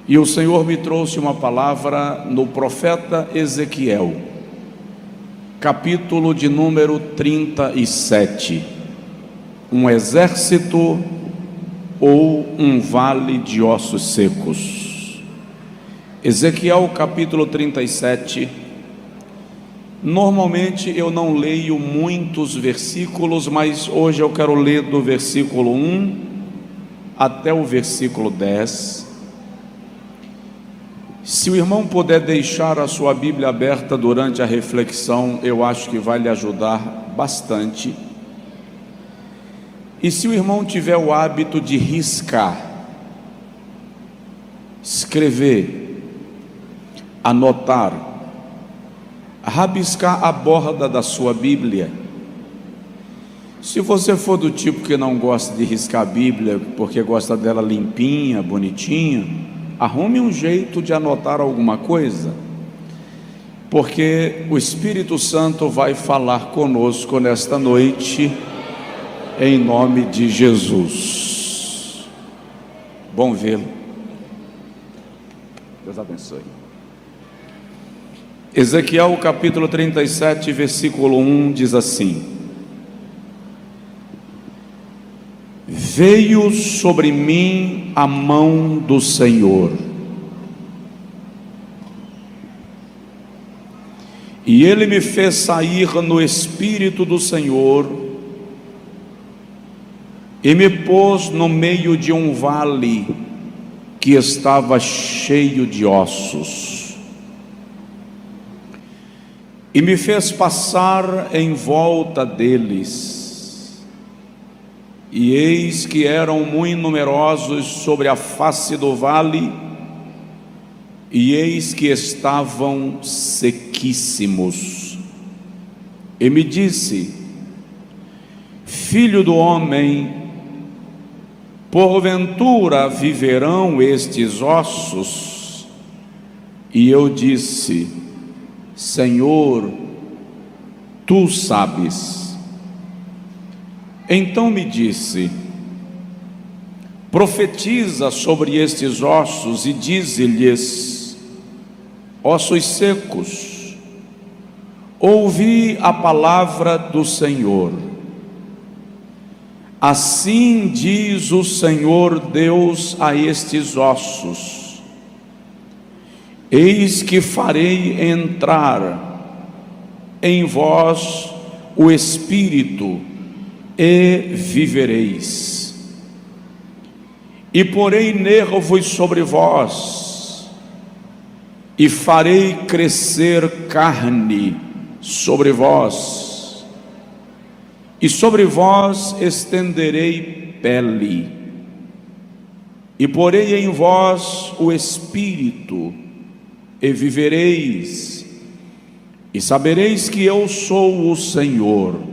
E o Senhor me trouxe uma palavra no profeta Ezequiel, capítulo de número 37. Um exército ou um vale de ossos secos. Ezequiel capítulo 37. Normalmente eu não leio muitos versículos, mas hoje eu quero ler do versículo 1 até o versículo 10. Se o irmão puder deixar a sua Bíblia aberta durante a reflexão, eu acho que vai lhe ajudar bastante. E se o irmão tiver o hábito de riscar, escrever, anotar, rabiscar a borda da sua Bíblia. Se você for do tipo que não gosta de riscar a Bíblia, porque gosta dela limpinha, bonitinha, arrume um jeito de anotar alguma coisa, porque o Espírito Santo vai falar conosco nesta noite, em nome de Jesus. Bom vê-lo. Deus abençoe. Ezequiel capítulo 37, versículo 1 diz assim: Veio sobre mim a mão do Senhor, e Ele me fez sair no Espírito do Senhor, e me pôs no meio de um vale que estava cheio de ossos, e me fez passar em volta deles. E eis que eram muito numerosos sobre a face do vale, e eis que estavam sequíssimos. E me disse: Filho do homem, porventura viverão estes ossos? E eu disse: Senhor, tu sabes. Então me disse: profetiza sobre estes ossos e dize-lhes: ossos secos, ouvi a palavra do Senhor. Assim diz o Senhor Deus a estes ossos: eis que farei entrar em vós o Espírito, e vivereis, e porei nervos sobre vós, e farei crescer carne sobre vós, e sobre vós estenderei pele, e porei em vós o Espírito, e vivereis, e sabereis que eu sou o Senhor.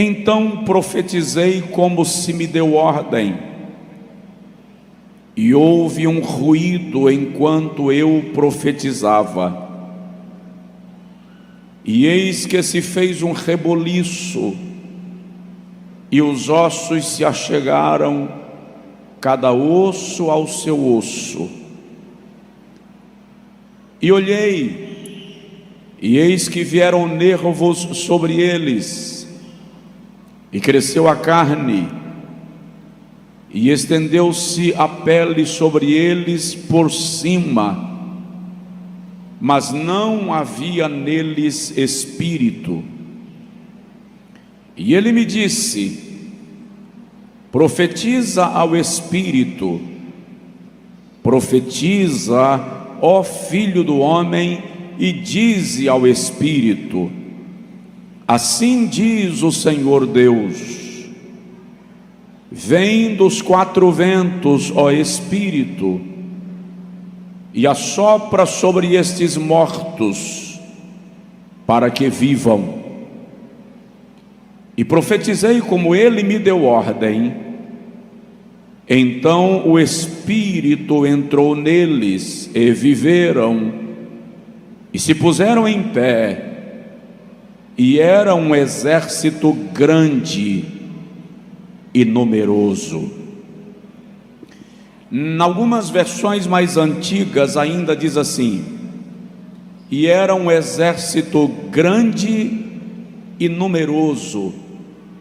Então profetizei como se me deu ordem, e houve um ruído enquanto eu profetizava, e eis que se fez um reboliço, e os ossos se achegaram, cada osso ao seu osso. E olhei, e eis que vieram nervos sobre eles, e cresceu a carne, e estendeu-se a pele sobre eles por cima, mas não havia neles espírito. E ele me disse: profetiza ao Espírito, profetiza, ó Filho do homem, e dize ao Espírito: assim diz o Senhor Deus: vem dos quatro ventos, ó Espírito, e assopra sobre estes mortos, para que vivam. E profetizei como ele me deu ordem. Então o Espírito entrou neles, e viveram, e se puseram em pé, e era um exército grande e numeroso. Em algumas versões mais antigas ainda diz assim: e era um exército grande e numeroso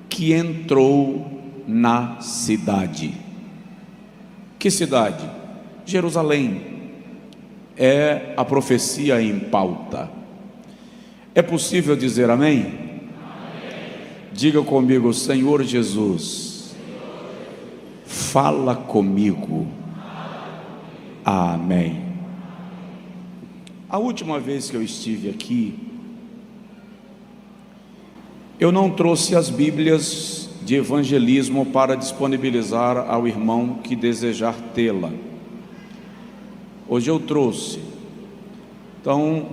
que entrou na cidade. Que cidade? Jerusalém. É a profecia em pauta. É possível dizer amém? Amém. Diga comigo: Senhor Jesus, fala comigo. Amém. A última vez que eu estive aqui, eu não trouxe as Bíblias de evangelismo para disponibilizar ao irmão que desejar tê-la. Hoje eu trouxe. Então,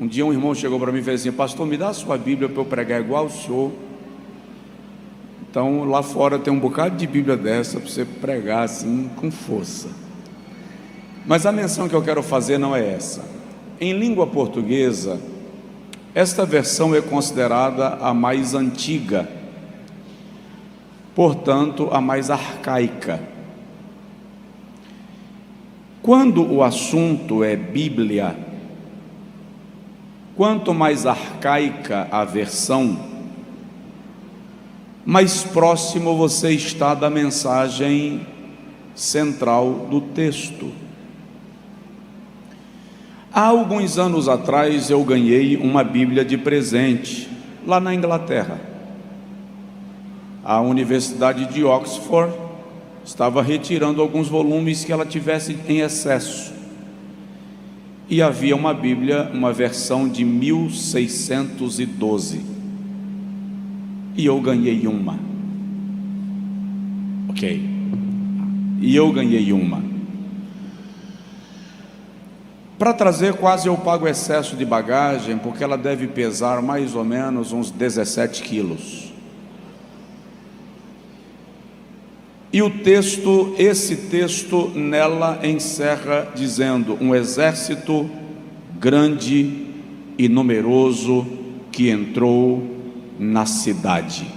um dia um irmão chegou para mim e fez assim: pastor, me dá a sua Bíblia para eu pregar igual o senhor. Então, lá fora tem um bocado de Bíblia dessa para você pregar assim com força. Mas a menção que eu quero fazer não é essa. Em língua portuguesa, esta versão é considerada a mais antiga, portanto, a mais arcaica. Quando o assunto é Bíblia, quanto mais arcaica a versão, mais próximo você está da mensagem central do texto. Há alguns anos atrás eu ganhei uma Bíblia de presente, lá na Inglaterra. A Universidade de Oxford estava retirando alguns volumes que ela tivesse em excesso. E havia uma Bíblia, uma versão de 1612. E eu ganhei uma. Ok. E eu ganhei uma. Para trazer, quase eu pago excesso de bagagem, porque ela deve pesar mais ou menos uns 17 quilos. E o texto, esse texto nela encerra dizendo: um exército grande e numeroso que entrou na cidade.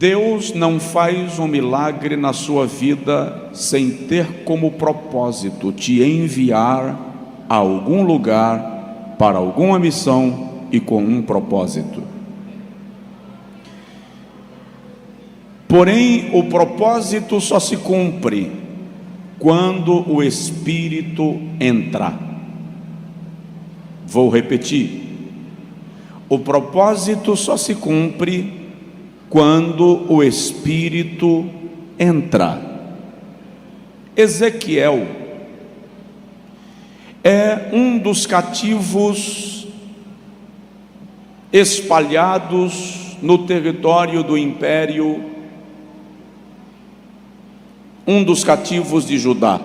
Deus não faz um milagre na sua vida sem ter como propósito te enviar a algum lugar, para alguma missão e com um propósito. Porém, o propósito só se cumpre quando o Espírito entra. Vou repetir: o propósito só se cumpre quando o Espírito entra. Ezequiel é um dos cativos espalhados no território do império, um dos cativos de Judá.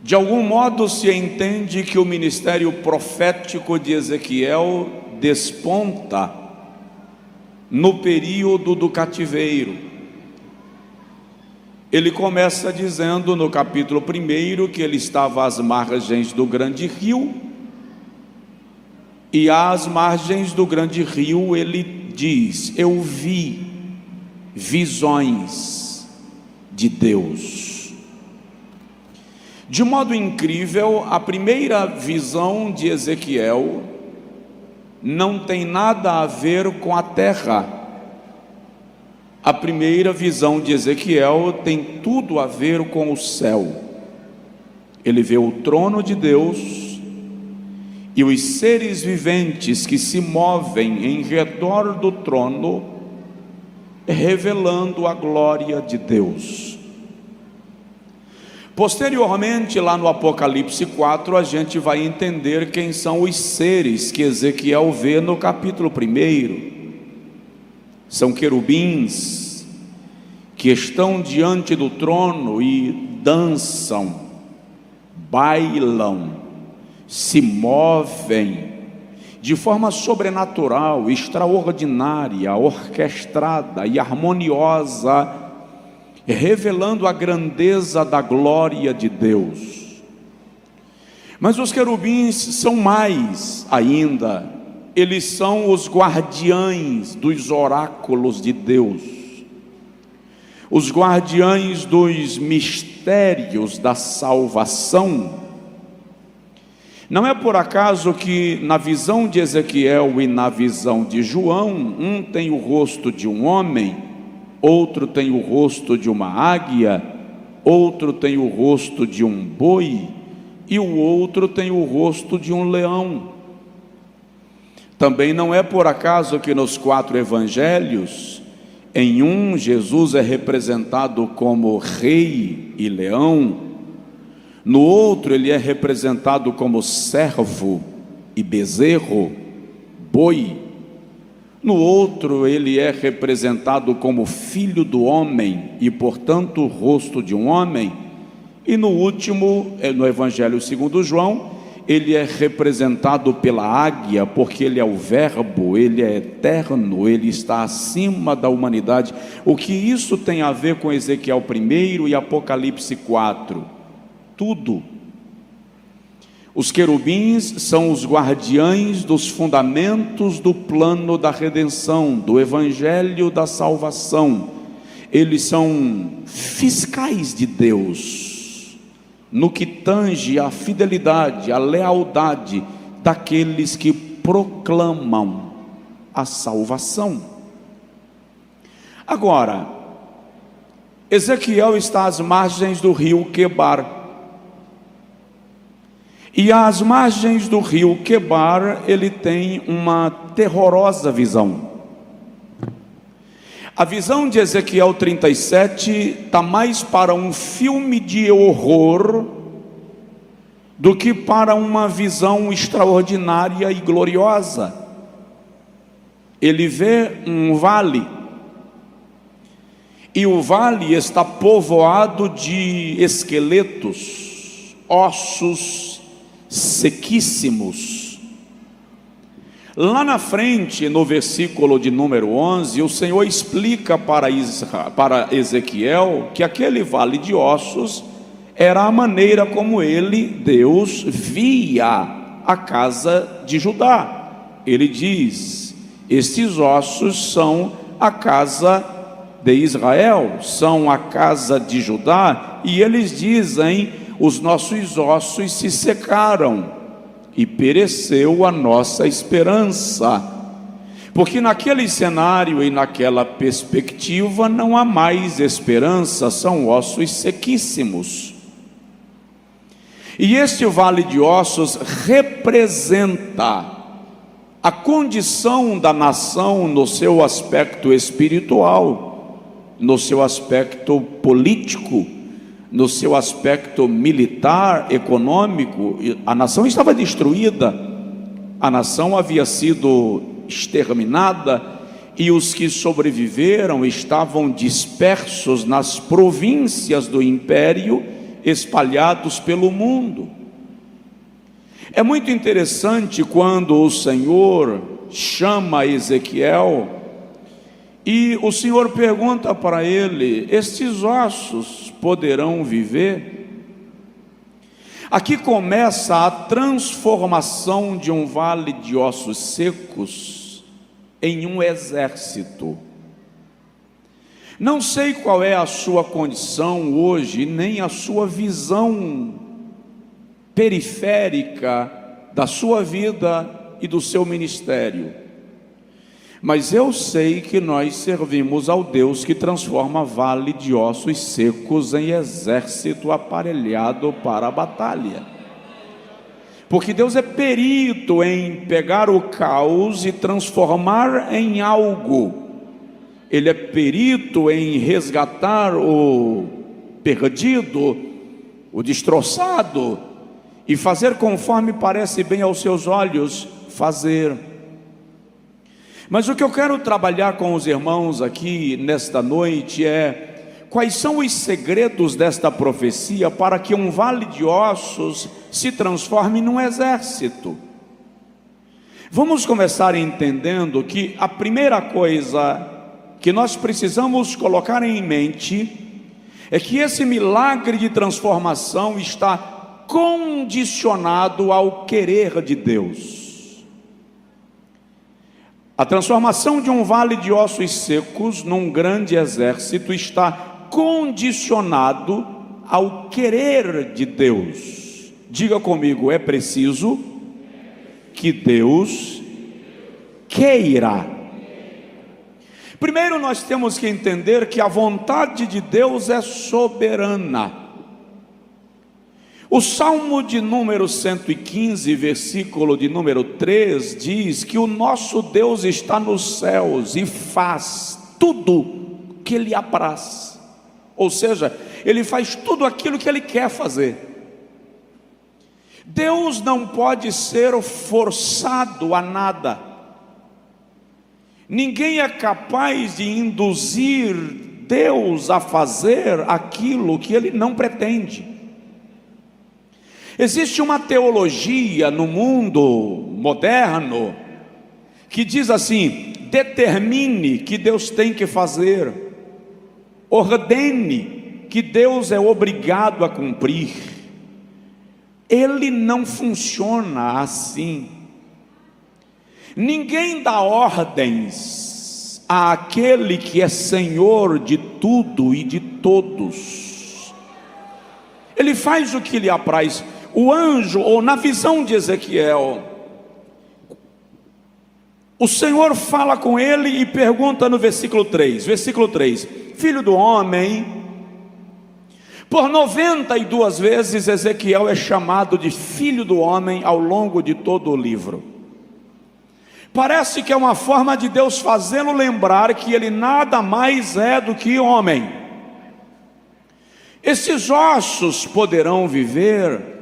De algum modo se entende que o ministério profético de Ezequiel desponta no período do cativeiro. Ele começa dizendo no capítulo 1 que ele estava às margens do grande rio, e às margens do grande rio ele diz: eu vi visões de Deus. De modo incrível, a primeira visão de Ezequiel não tem nada a ver com a terra. A primeira visão de Ezequiel tem tudo a ver com o céu. Ele vê o trono de Deus e os seres viventes que se movem em redor do trono, revelando a glória de Deus. Posteriormente, lá no Apocalipse 4, a gente vai entender quem são os seres que Ezequiel vê no capítulo 1. São querubins que estão diante do trono e dançam, bailam, se movem de forma sobrenatural, extraordinária, orquestrada e harmoniosa, revelando a grandeza da glória de Deus. Mas os querubins são mais ainda. eles são os guardiães dos oráculos de Deus, os guardiães dos mistérios da salvação. Não é por acaso que na visão de Ezequiel e na visão de João, um tem o rosto de um homem, outro tem o rosto de uma águia, outro tem o rosto de um boi e o outro tem o rosto de um leão. Também não é por acaso que nos 4 evangelhos, em um Jesus é representado como rei e leão, no outro ele é representado como servo e bezerro, boi, no outro ele é representado como filho do homem e portanto o rosto de um homem, e no último, no Evangelho segundo João, ele é representado pela águia, porque ele é o verbo, ele é eterno, ele está acima da humanidade. O que isso tem a ver com Ezequiel 1 e Apocalipse 4? Tudo. Os querubins são os guardiães dos fundamentos do plano da redenção, do evangelho da salvação. Eles são fiscais de Deus, no que tange a fidelidade, a lealdade daqueles que proclamam a salvação. Agora, Ezequiel está às margens do rio Quebar. E às margens do rio Quebar, ele tem uma terrorosa visão. A visão de Ezequiel 37 está mais para um filme de horror do que para uma visão extraordinária e gloriosa. Ele vê um vale, e o vale está povoado de esqueletos, ossos sequíssimos. Lá na frente, no versículo de número 11, o Senhor explica para Ezequiel que aquele vale de ossos era a maneira como ele, Deus, via a casa de Judá. Ele diz: estes ossos são a casa de Israel, são a casa de Judá, e eles dizem: os nossos ossos se secaram e pereceu a nossa esperança, porque naquele cenário e naquela perspectiva não há mais esperança, são ossos sequíssimos. E este vale de ossos representa a condição da nação no seu aspecto espiritual, no seu aspecto político, no seu aspecto militar, econômico. A nação estava destruída, a nação havia sido exterminada, e os que sobreviveram estavam dispersos nas províncias do império, espalhados pelo mundo. É muito interessante quando o Senhor chama Ezequiel, e o Senhor pergunta para ele: estes ossos poderão viver? Aqui começa a transformação de um vale de ossos secos em um exército. Não sei qual é a sua condição hoje, nem a sua visão periférica da sua vida e do seu ministério, mas eu sei que nós servimos ao Deus que transforma vale de ossos secos em exército aparelhado para a batalha. Porque Deus é perito em pegar o caos e transformar em algo. Ele é perito em resgatar o perdido, o destroçado, e fazer conforme parece bem aos seus olhos fazer. Mas o que eu quero trabalhar com os irmãos aqui nesta noite é: quais são os segredos desta profecia para que um vale de ossos se transforme num exército? Vamos começar entendendo que a primeira coisa que nós precisamos colocar em mente é que esse milagre de transformação está condicionado ao querer de Deus. A transformação de um vale de ossos secos num grande exército está condicionado ao querer de Deus. Diga comigo, é preciso que Deus queira. Primeiro nós temos que entender que a vontade de Deus é soberana. O Salmo de número 115, versículo de número 3, diz que o nosso Deus está nos céus e faz tudo que lhe apraz. Ou seja, Ele faz tudo aquilo que Ele quer fazer. Deus não pode ser forçado a nada. Ninguém é capaz de induzir Deus a fazer aquilo que Ele não pretende. Existe uma teologia no mundo moderno que diz assim: determine que Deus tem que fazer, ordene que Deus é obrigado a cumprir. Ele não funciona assim. Ninguém dá ordens àquele que é Senhor de tudo e de todos. Ele faz o que lhe apraz. O anjo, ou na visão de Ezequiel, o Senhor fala com ele e pergunta no versículo 3, filho do homem. Por 92 vezes Ezequiel é chamado de filho do homem ao longo de todo o livro. Parece que é uma forma de Deus fazê-lo lembrar que ele nada mais é do que homem. Esses ossos poderão viver?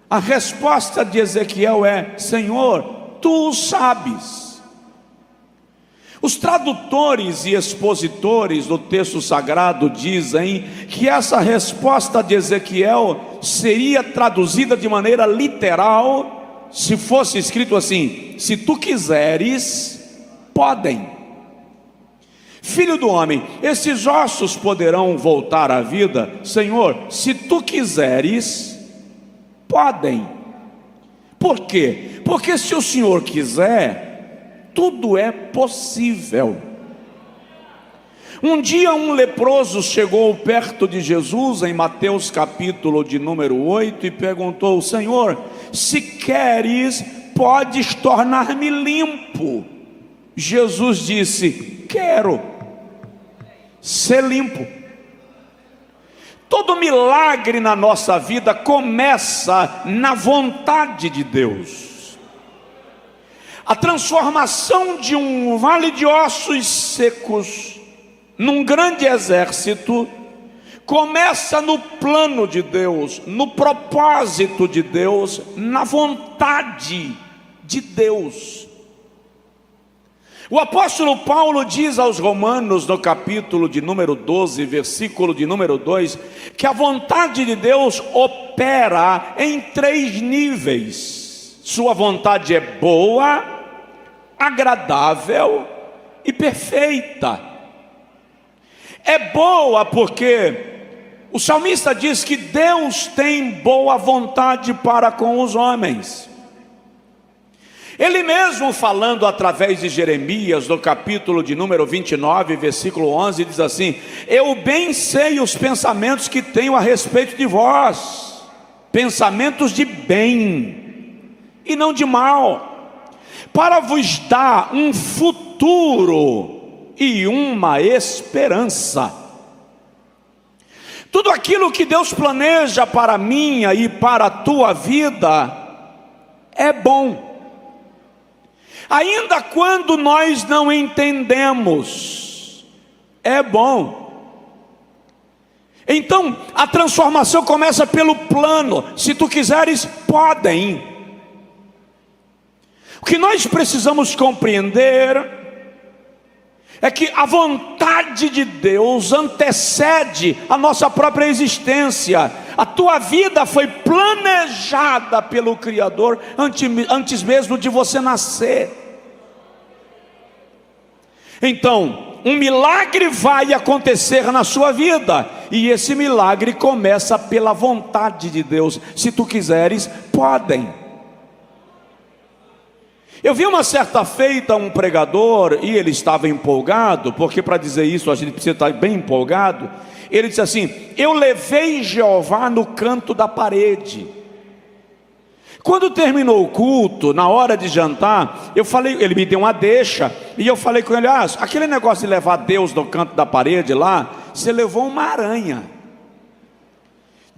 A resposta de Ezequiel é: Senhor, Tu o sabes. Os tradutores e expositores do texto sagrado dizem que essa resposta de Ezequiel seria traduzida de maneira literal, se fosse escrito assim: se tu quiseres, podem. Filho do homem, esses ossos poderão voltar à vida? Senhor, se tu quiseres, podem. Por quê? Porque se o Senhor quiser, tudo é possível. Um dia um leproso chegou perto de Jesus em Mateus capítulo de número 8 e perguntou: Senhor, se queres, podes tornar-me limpo. Jesus disse: quero ser limpo. Todo milagre na nossa vida começa na vontade de Deus. A transformação de um vale de ossos secos num grande exército começa no plano de Deus, no propósito de Deus, na vontade de Deus. O apóstolo Paulo diz aos Romanos, no capítulo de número 12, versículo de número 2, que a vontade de Deus opera em 3 níveis. Sua vontade é boa, agradável e perfeita. É boa porque o salmista diz que Deus tem boa vontade para com os homens. Ele mesmo, falando através de Jeremias, no capítulo de número 29, versículo 11, diz assim: eu bem sei os pensamentos que tenho a respeito de vós, pensamentos de bem e não de mal, para vos dar um futuro e uma esperança. Tudo aquilo que Deus planeja para a minha e para a tua vida é bom. Ainda quando nós não entendemos, é bom. Então, a transformação começa pelo plano. Se tu quiseres, podem. O que nós precisamos compreender é que a vontade de Deus antecede a nossa própria existência. A tua vida foi planejada pelo Criador antes mesmo de você nascer. Então, um milagre vai acontecer na sua vida, e esse milagre começa pela vontade de Deus. Se tu quiseres, podem. Eu vi uma certa feita um pregador, e ele estava empolgado, porque para dizer isso a gente precisa estar bem empolgado. Ele disse assim: eu levei Jeová no canto da parede. Quando terminou o culto, na hora de jantar, eu falei, ele me deu uma deixa, e eu falei com ele: aquele negócio de levar Deus no canto da parede lá, você levou uma aranha.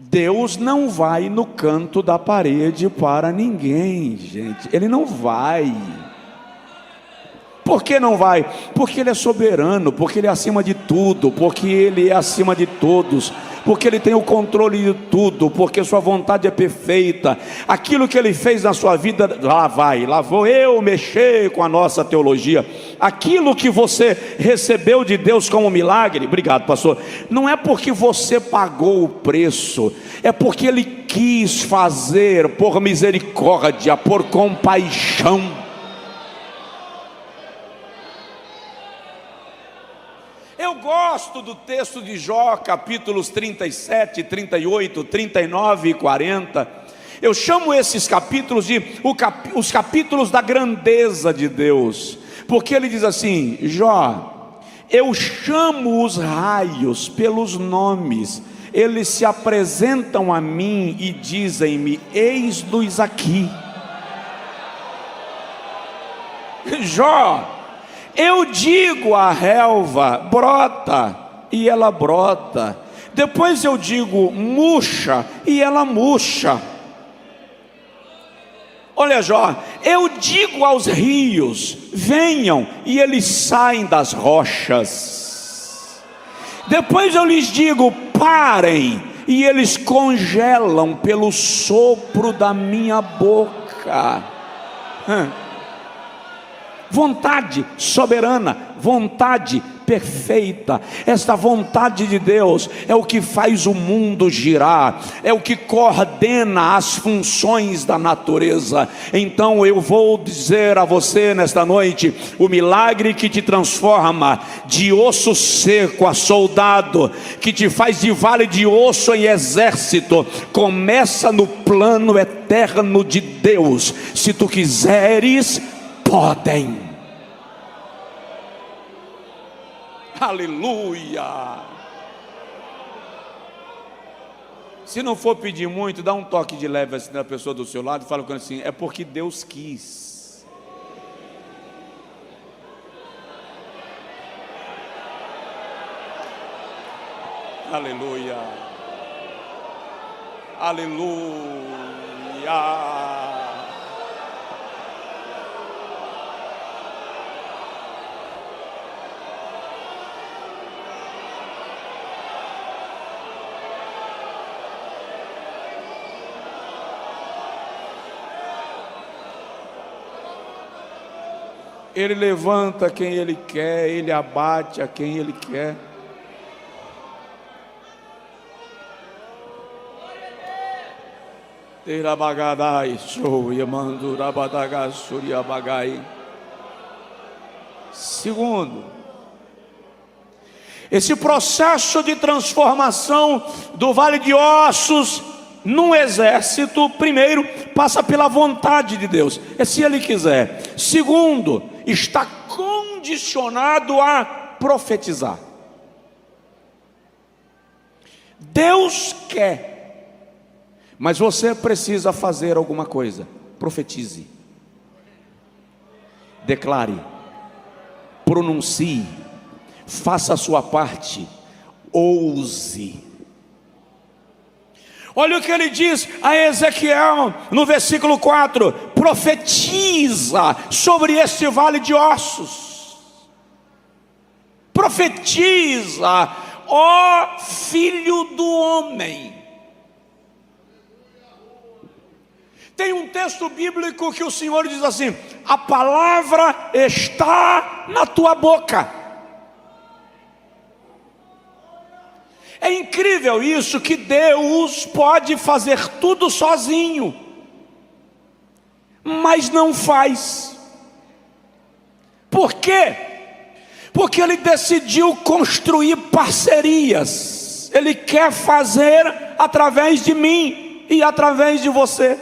Deus não vai no canto da parede para ninguém, gente. Ele não vai. Por que não vai? Porque Ele é soberano, porque Ele é acima de tudo, porque Ele é acima de todos, porque Ele tem o controle de tudo, porque Sua vontade é perfeita. Aquilo que Ele fez na sua vida, lá vou eu mexer com a nossa teologia. Aquilo que você recebeu de Deus como milagre, obrigado pastor, não é porque você pagou o preço, é porque Ele quis fazer por misericórdia, por compaixão. Eu gosto do texto de Jó, capítulos 37, 38, 39 e 40. Eu chamo esses capítulos de os capítulos da grandeza de Deus, porque ele diz assim: Jó, eu chamo os raios pelos nomes, eles se apresentam a mim e dizem-me: eis-nos aqui. Jó, eu digo à relva: brota, e ela brota. Depois eu digo: murcha, e ela murcha. Olha, Jó, eu digo aos rios: venham, e eles saem das rochas. Depois eu lhes digo: parem, e eles congelam pelo sopro da minha boca. Vontade soberana, vontade perfeita. Esta vontade de Deus é o que faz o mundo girar, é o que coordena as funções da natureza. Então eu vou dizer a você nesta noite: o milagre que te transforma de osso seco a soldado, que te faz de vale de osso em exército, começa no plano eterno de Deus. Se tu quiseres, podem. Aleluia. Se não for pedir muito, dá um toque de leve assim na pessoa do seu lado e fala com ele assim: é porque Deus quis. Aleluia. Aleluia. Ele levanta quem Ele quer, Ele abate a quem Ele quer. Segundo, esse processo de transformação do vale de ossos num exército, primeiro, passa pela vontade de Deus, é se Ele quiser. Segundo, está condicionado a profetizar. Deus quer, mas você precisa fazer alguma coisa. Profetize, declare, pronuncie, faça a sua parte, ouse. Olha o que ele diz a Ezequiel no versículo 4: profetiza sobre este vale de ossos. Profetiza, ó filho do homem. Tem um texto bíblico que o Senhor diz assim: a palavra está na tua boca. É incrível isso, que Deus pode fazer tudo sozinho, mas não faz. Por quê? Porque Ele decidiu construir parcerias. Ele quer fazer através de mim e através de você.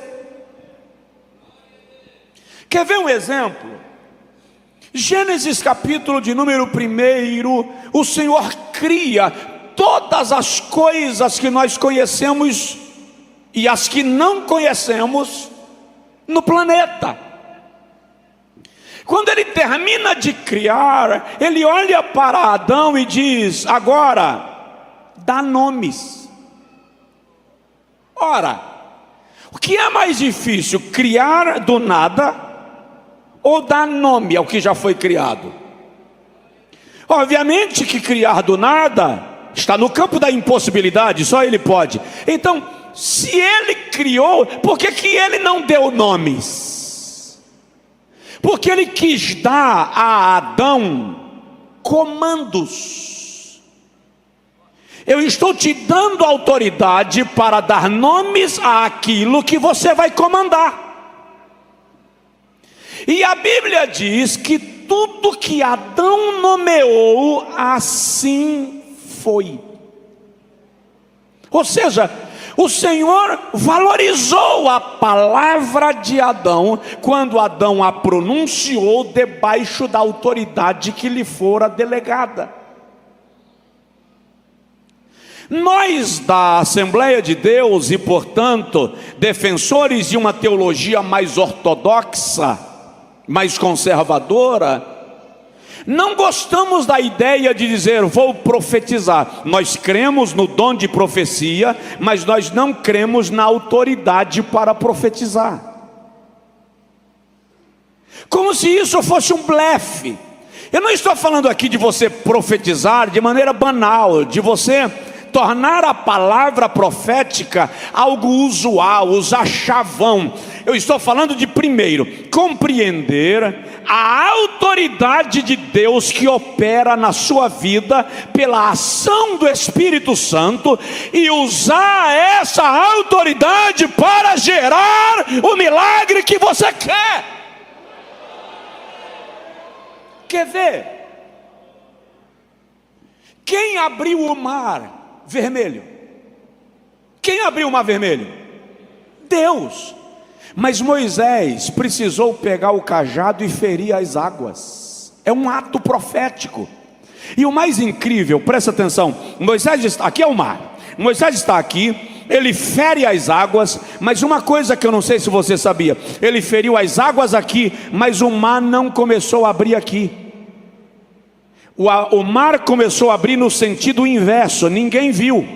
Quer ver um exemplo? Gênesis capítulo de número 1, o Senhor cria todas as coisas que nós conhecemos e as que não conhecemos no planeta. Quando ele termina de criar, ele olha para Adão e diz: agora, dá nomes. Ora, o que é mais difícil, criar do nada ou dar nome ao que já foi criado? Obviamente que criar do nada está no campo da impossibilidade, só ele pode. Então, se ele criou, por que ele não deu nomes? Porque ele quis dar a Adão comandos. Eu estou te dando autoridade para dar nomes àquilo que você vai comandar. E a Bíblia diz que tudo que Adão nomeou, assim foi. Ou seja, o Senhor valorizou a palavra de Adão quando Adão a pronunciou debaixo da autoridade que lhe fora delegada. Nós da Assembleia de Deus e, portanto, defensores de uma teologia mais ortodoxa, mais conservadora, não gostamos da ideia de dizer vou profetizar. Nós cremos no dom de profecia, mas nós não cremos na autoridade para profetizar. Como se isso fosse um blefe. Eu não estou falando aqui de você profetizar de maneira banal, de você tornar a palavra profética algo usual, usar chavão. Eu estou falando de, primeiro, compreender a autoridade de Deus que opera na sua vida pela ação do Espírito Santo e usar essa autoridade para gerar o milagre que você quer. Quer ver? Quem abriu o mar vermelho? Quem abriu o mar vermelho? Deus. Mas Moisés precisou pegar o cajado e ferir as águas. É um ato profético. E o mais incrível, presta atenção, Moisés está aqui, é o mar. Moisés está aqui, ele fere as águas, mas uma coisa que eu não sei se você sabia, ele feriu as águas aqui, mas o mar não começou a abrir aqui. O mar começou a abrir no sentido inverso, ninguém viu.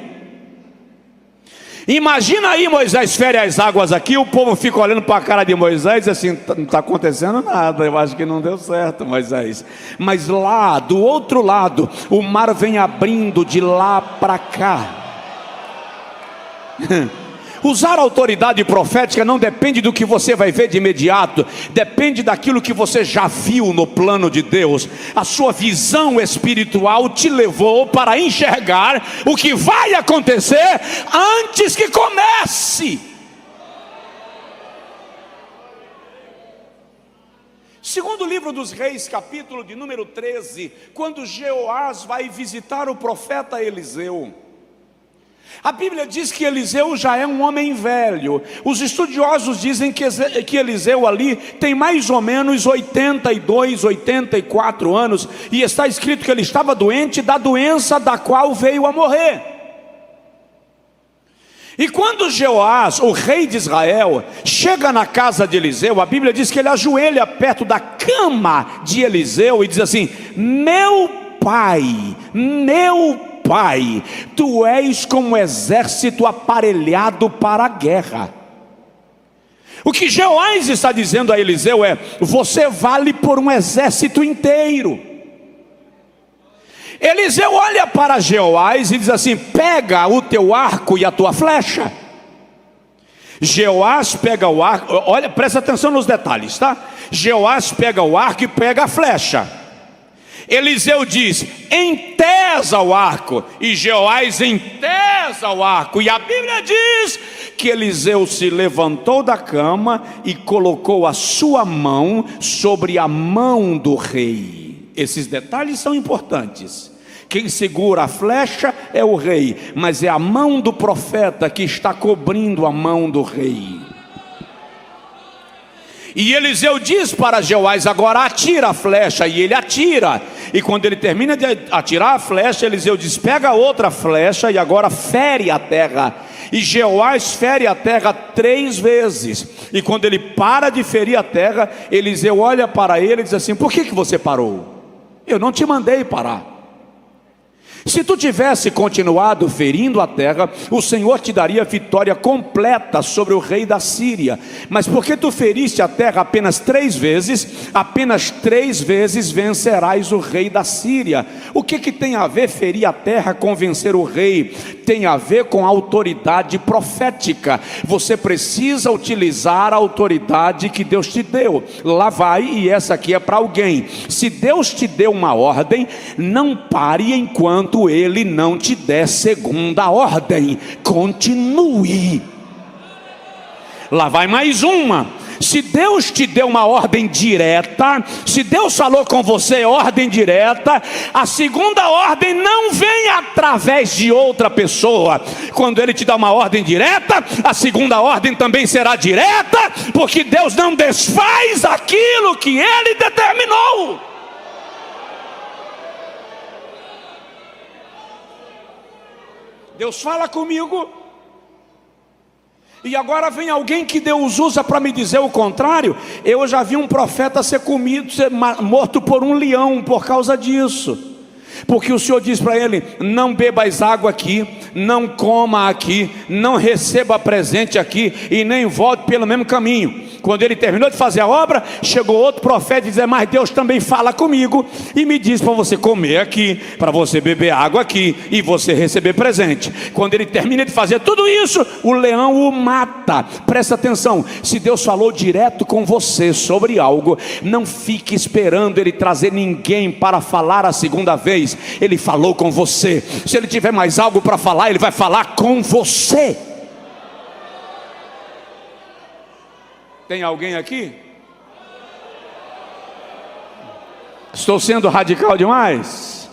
Imagina aí, Moisés fere as águas aqui, o povo fica olhando para a cara de Moisés e assim, não está acontecendo nada, eu acho que não deu certo, Moisés. Mas lá, do outro lado, o mar vem abrindo de lá para cá. Usar a autoridade profética não depende do que você vai ver de imediato, depende daquilo que você já viu no plano de Deus. A sua visão espiritual te levou para enxergar o que vai acontecer antes que comece. Segundo livro dos Reis, capítulo de número 13, quando Jeoás vai visitar o profeta Eliseu, a Bíblia diz que Eliseu já é um homem velho. Os estudiosos dizem que Eliseu ali tem mais ou menos 82, 84 anos. E está escrito que ele estava doente da doença da qual veio a morrer. E quando Jeoás, o rei de Israel, chega na casa de Eliseu, a Bíblia diz que ele ajoelha perto da cama de Eliseu e diz assim: meu pai, tu és como um exército aparelhado para a guerra. O que Jeoás está dizendo a Eliseu é: você vale por um exército inteiro. Eliseu olha para Jeoás e diz assim: pega o teu arco e a tua flecha. Jeoás pega o arco, olha, presta atenção nos detalhes, tá? Jeoás pega o arco e pega a flecha. Eliseu diz: entesa o arco, e Jeoás entesa o arco, e a Bíblia diz que Eliseu se levantou da cama e colocou a sua mão sobre a mão do rei. Esses detalhes são importantes. Quem segura a flecha é o rei, mas é a mão do profeta que está cobrindo a mão do rei. E Eliseu diz para Jeoás: agora atira a flecha. E ele atira. E quando ele termina de atirar a flecha, Eliseu diz: pega outra flecha e agora fere a terra. E Jeoás fere a terra 3 vezes. E quando ele para de ferir a terra, Eliseu olha para ele e diz assim: por que você parou? Eu não te mandei parar. Se tu tivesse continuado ferindo a terra, o Senhor te daria vitória completa sobre o rei da Síria. Mas porque tu feriste a terra apenas 3 vezes, apenas 3 vezes vencerás o rei da Síria. O que tem a ver ferir a terra com vencer o rei? Tem a ver com autoridade profética. Você precisa utilizar a autoridade que Deus te deu. Lá vai, e essa aqui é para alguém. Se Deus te deu uma ordem, não pare enquanto Ele não te der segunda ordem. Continue. Lá vai mais uma. Se Deus te deu uma ordem direta, se Deus falou com você ordem direta, a segunda ordem não vem através de outra pessoa. Quando Ele te dá uma ordem direta, a segunda ordem também será direta, porque Deus não desfaz aquilo que Ele determinou. Deus fala comigo, e agora vem alguém que Deus usa para me dizer o contrário. Eu já vi um profeta ser morto por um leão por causa disso. Porque o Senhor diz para ele: não bebas água aqui, não coma aqui, não receba presente aqui, e nem volte pelo mesmo caminho. Quando ele terminou de fazer a obra, chegou outro profeta e disse: mas Deus também fala comigo e me diz para você comer aqui, para você beber água aqui e você receber presente. Quando ele termina de fazer tudo isso, o leão o mata. Presta atenção, se Deus falou direto com você sobre algo, não fique esperando Ele trazer ninguém para falar a segunda vez. Ele falou com você. Se Ele tiver mais algo para falar, Ele vai falar com você. Tem alguém aqui? Estou sendo radical demais?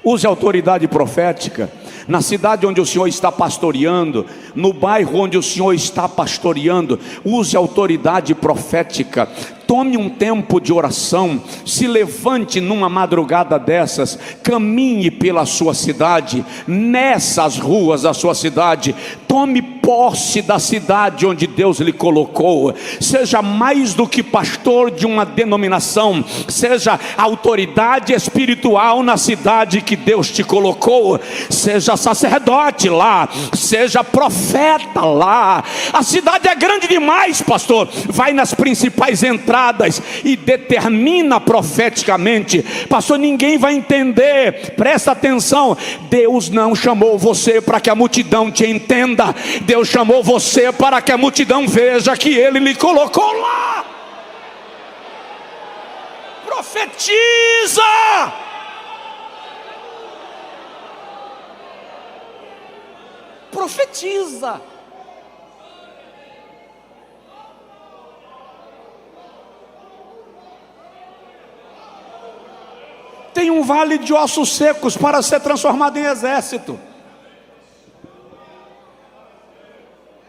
Use a autoridade profética. Na cidade onde o Senhor está pastoreando, no bairro onde o Senhor está pastoreando, use a autoridade profética. Tome um tempo de oração, se levante numa madrugada dessas, caminhe pela sua cidade, nessas ruas da sua cidade, tome posse da cidade onde Deus lhe colocou. Seja mais do que pastor de uma denominação, seja autoridade espiritual na cidade que Deus te colocou, seja sacerdote lá, seja profeta lá. A cidade é grande demais, pastor. Vai nas principais entradas e determina profeticamente. Pastor, ninguém vai entender. Presta atenção, Deus não chamou você para que a multidão te entenda. Deus chamou você para que a multidão veja que Ele lhe colocou lá. Profetiza. Profetiza. Tem um vale de ossos secos para ser transformado em exército.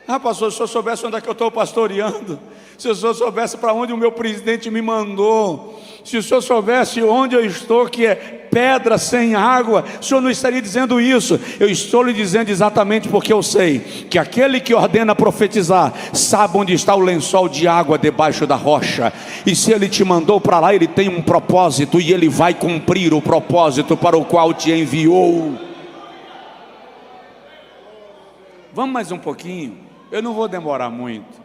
Ah, pastor, se o senhor soubesse onde é que eu estou pastoreando, se o senhor soubesse para onde o meu presidente me mandou, se o senhor soubesse onde eu estou, que é pedra sem água, o senhor não estaria dizendo isso. Eu estou lhe dizendo exatamente porque eu sei que aquele que ordena profetizar sabe onde está o lençol de água debaixo da rocha. E se ele te mandou para lá, ele tem um propósito, e ele vai cumprir o propósito para o qual te enviou. Vamos mais um pouquinho. Eu não vou demorar muito.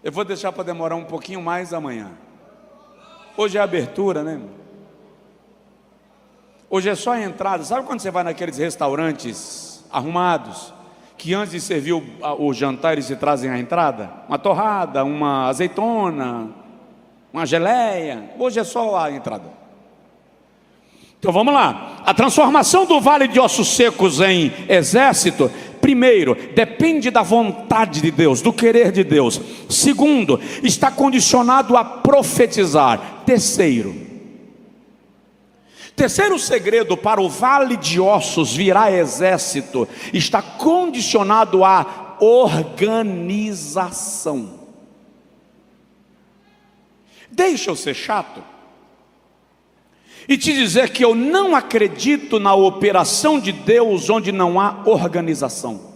Eu vou deixar para demorar um pouquinho mais amanhã. Hoje é a abertura, né? Hoje é só a entrada. Sabe quando você vai naqueles restaurantes arrumados, que antes de servir o jantar eles te trazem a entrada? Uma torrada, uma azeitona, uma geleia. Hoje é só a entrada. Então vamos lá. A transformação do vale de ossos secos em exército, primeiro, depende da vontade de Deus, do querer de Deus. Segundo, está condicionado a profetizar. Terceiro segredo para o vale de ossos virar exército, está condicionado a organização. Deixa eu ser chato e te dizer que eu não acredito na operação de Deus onde não há organização.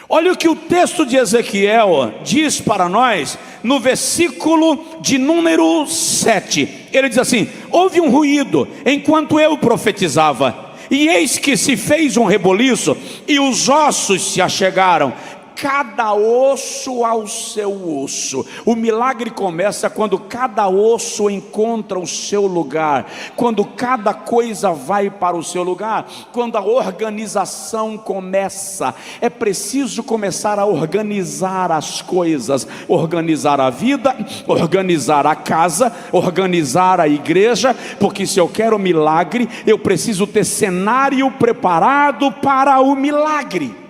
Olha o que o texto de Ezequiel diz para nós no versículo de número 7. Ele diz assim: houve um ruído enquanto eu profetizava, e eis que se fez um reboliço, e os ossos se achegaram, cada osso ao seu osso. O milagre começa quando cada osso encontra o seu lugar, quando cada coisa vai para o seu lugar, quando a organização começa. É preciso começar a organizar as coisas, organizar a vida, organizar a casa, organizar a igreja, porque se eu quero milagre, eu preciso ter cenário preparado para o milagre.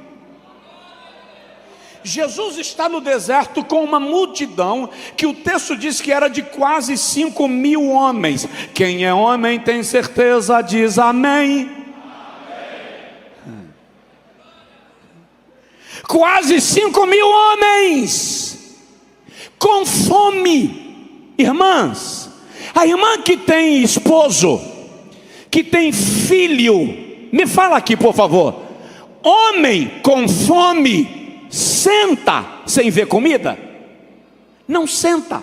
Jesus está no deserto com uma multidão, que o texto diz que era de quase 5.000 homens. Quem é homem tem certeza, diz amém. Quase 5.000 homens, com fome. Irmãs, a irmã que tem esposo, que tem filho, me fala aqui por favor. Homem com fome senta sem ver comida? Não senta.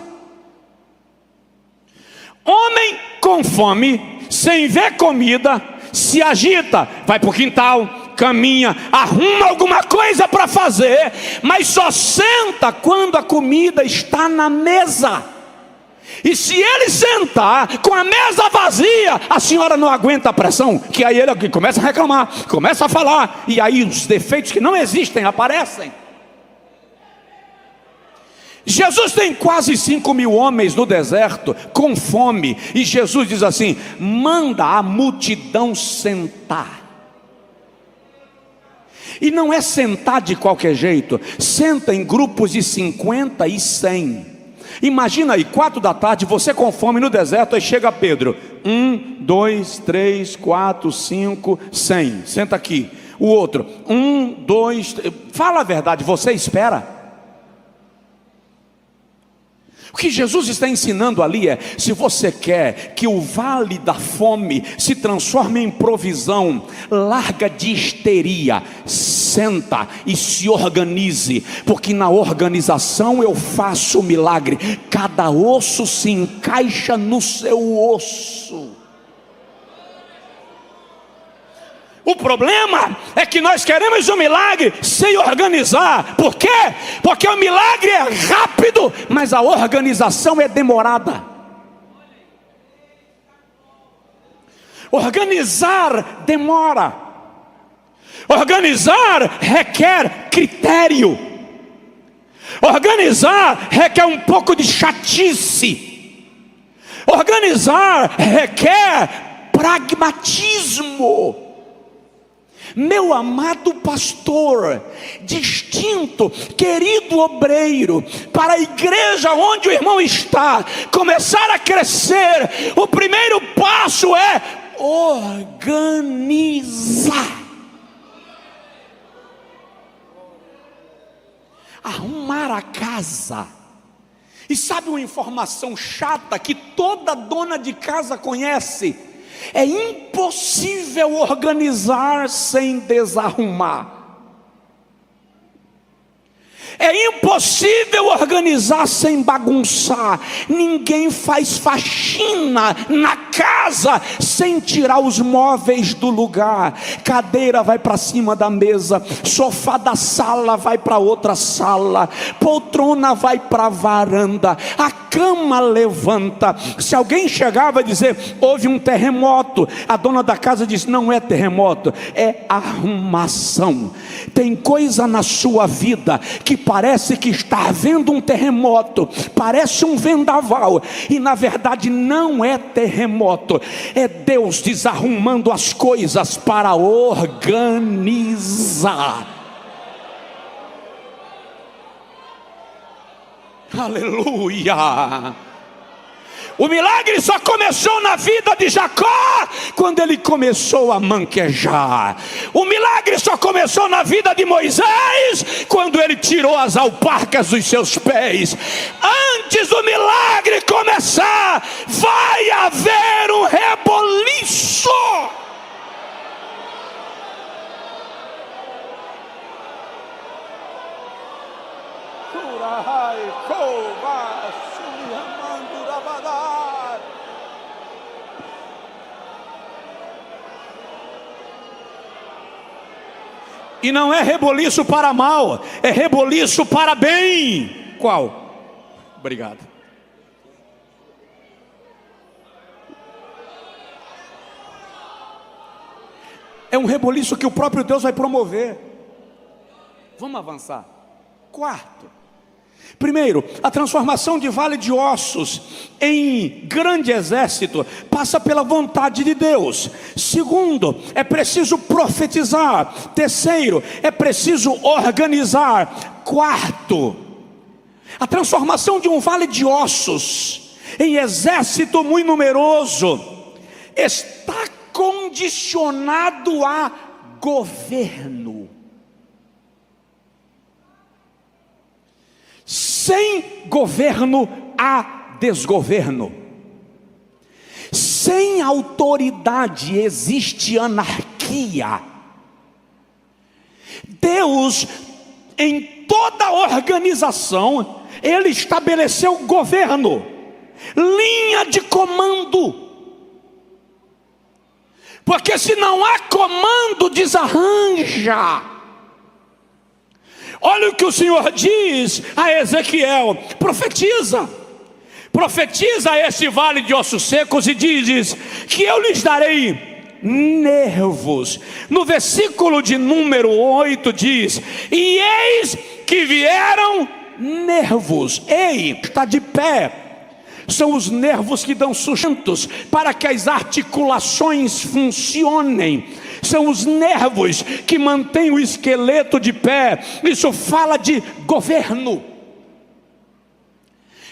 Homem com fome, sem ver comida, se agita, vai para o quintal, caminha, arruma alguma coisa para fazer, mas só senta quando a comida está na mesa. E se ele sentar com a mesa vazia, a senhora não aguenta a pressão, que aí ele começa a reclamar, começa a falar, e aí os defeitos que não existem aparecem. Jesus tem quase 5.000 homens no deserto com fome, e Jesus diz assim: manda a multidão sentar. E não é sentar de qualquer jeito, senta em grupos de 50 e 100. Imagina aí, 4 da tarde, você com fome no deserto, aí chega Pedro, 1, 2, 3, 4, 5, 100, senta aqui. O outro, 1, 2, 3, fala a verdade, você espera? O que Jesus está ensinando ali é: se você quer que o vale da fome se transforme em provisão, larga de histeria, senta e se organize, porque na organização eu faço o milagre. Cada osso se encaixa no seu osso. O problema é que nós queremos um milagre sem organizar. Por quê? Porque o milagre é rápido, mas a organização é demorada. Organizar demora. Organizar requer critério. Organizar requer um pouco de chatice. Organizar requer pragmatismo. Meu amado pastor, distinto, querido obreiro, para a igreja onde o irmão está começar a crescer, o primeiro passo é organizar. Arrumar a casa. E sabe uma informação chata que toda dona de casa conhece? É impossível organizar sem desarrumar. É impossível organizar sem bagunçar. Ninguém faz faxina na casa sem tirar os móveis do lugar. Cadeira vai para cima da mesa, sofá da sala vai para outra sala, poltrona vai para a varanda, a cama levanta. Se alguém chegava a dizer: houve um terremoto, a dona da casa diz: não é terremoto, é arrumação. Tem coisa na sua vida que parece que está havendo um terremoto, parece um vendaval, e na verdade não é terremoto, é Deus desarrumando as coisas para organizar. Aleluia! O milagre só começou na vida de Jacó quando ele começou a manquejar. O milagre só começou na vida de Moisés quando ele tirou as alparcas dos seus pés. Antes do milagre começar, vai haver um reboliço. E não é reboliço para mal, é reboliço para bem. Qual? Obrigado. É um reboliço que o próprio Deus vai promover. Vamos avançar. Quarto. Primeiro, a transformação de vale de ossos em grande exército passa pela vontade de Deus. Segundo, é preciso profetizar. Terceiro, é preciso organizar. Quarto, a transformação de um vale de ossos em exército muito numeroso está condicionado a governo. Sem governo há desgoverno. Sem autoridade existe anarquia. Deus, em toda organização, Ele estabeleceu governo, linha de comando. Porque se não há comando, desarranja. Olha o que o Senhor diz a Ezequiel: profetiza a esse vale de ossos secos e dizes que eu lhes darei nervos. No versículo de número 8 diz: e eis que vieram nervos. Ei, está de pé. São os nervos que dão sustentos para que as articulações funcionem. São os nervos que mantêm o esqueleto de pé. Isso fala de governo.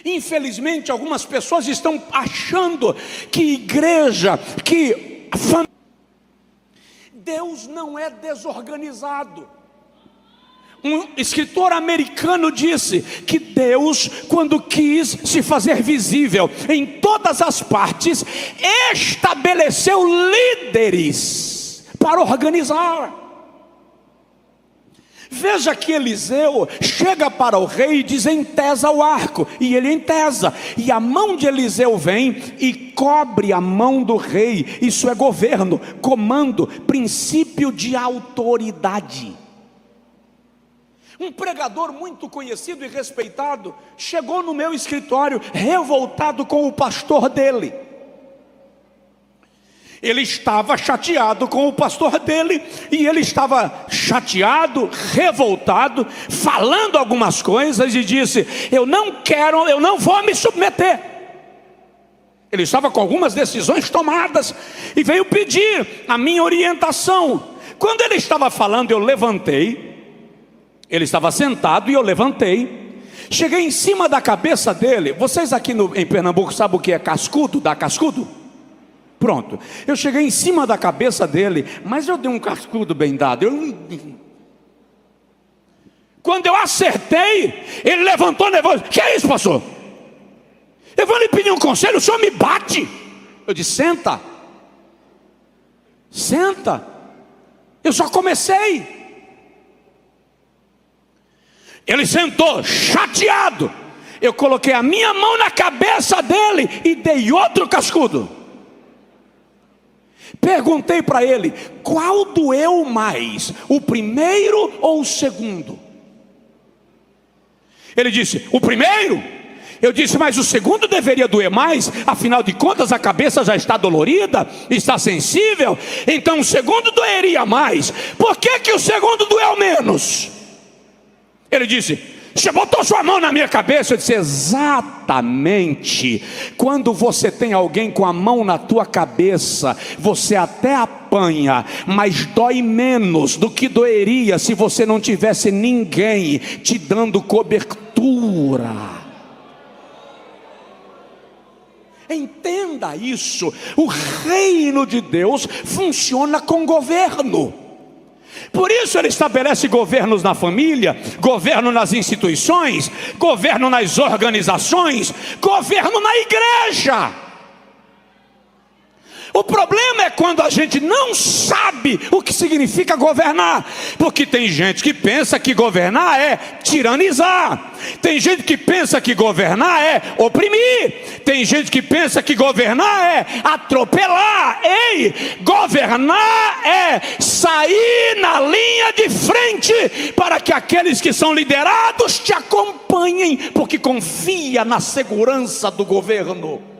Infelizmente, algumas pessoas estão achando que igreja, que família... Deus não é desorganizado. Um escritor americano disse que Deus, quando quis se fazer visível em todas as partes, estabeleceu líderes para organizar. Veja que Eliseu chega para o rei e diz: entesa o arco, e ele entesa, e a mão de Eliseu vem e cobre a mão do rei. Isso é governo, comando, princípio de autoridade. Um pregador muito conhecido e respeitado chegou no meu escritório revoltado com o pastor dele. Ele estava chateado com o pastor dele, e ele estava chateado, revoltado, falando algumas coisas, e disse: eu não vou me submeter. Ele estava com algumas decisões tomadas e veio pedir a minha orientação. Quando ele estava falando, eu levantei. Ele estava sentado e eu levantei, cheguei em cima da cabeça dele. Vocês aqui em Pernambuco sabem o que é cascudo? Dá cascudo? Pronto, eu cheguei em cima da cabeça dele, mas eu dei um cascudo bem dado. Quando eu acertei, ele levantou nervoso: que é isso, pastor? Eu vou lhe pedir um conselho, o senhor me bate. Eu disse: senta. Senta. Eu só comecei. Ele sentou chateado. Eu coloquei a minha mão na cabeça dele e dei outro cascudo. Perguntei para ele: qual doeu mais, o primeiro ou o segundo? Ele disse: o primeiro. Eu disse: mas o segundo deveria doer mais, afinal de contas a cabeça já está dolorida, está sensível, então o segundo doeria mais. Por que o segundo doeu menos? Ele disse: você botou sua mão na minha cabeça. Eu disse: exatamente. Quando você tem alguém com a mão na tua cabeça, você até apanha, mas dói menos do que doeria se você não tivesse ninguém te dando cobertura. Entenda isso: o reino de Deus funciona com governo. Por isso ele estabelece governos na família, governo nas instituições, governo nas organizações, governo na igreja. O problema é quando a gente não sabe o que significa governar, porque tem gente que pensa que governar é tiranizar, tem gente que pensa que governar é oprimir, tem gente que pensa que governar é atropelar. Ei, governar é sair na linha de frente para que aqueles que são liderados te acompanhem, porque confia na segurança do governo.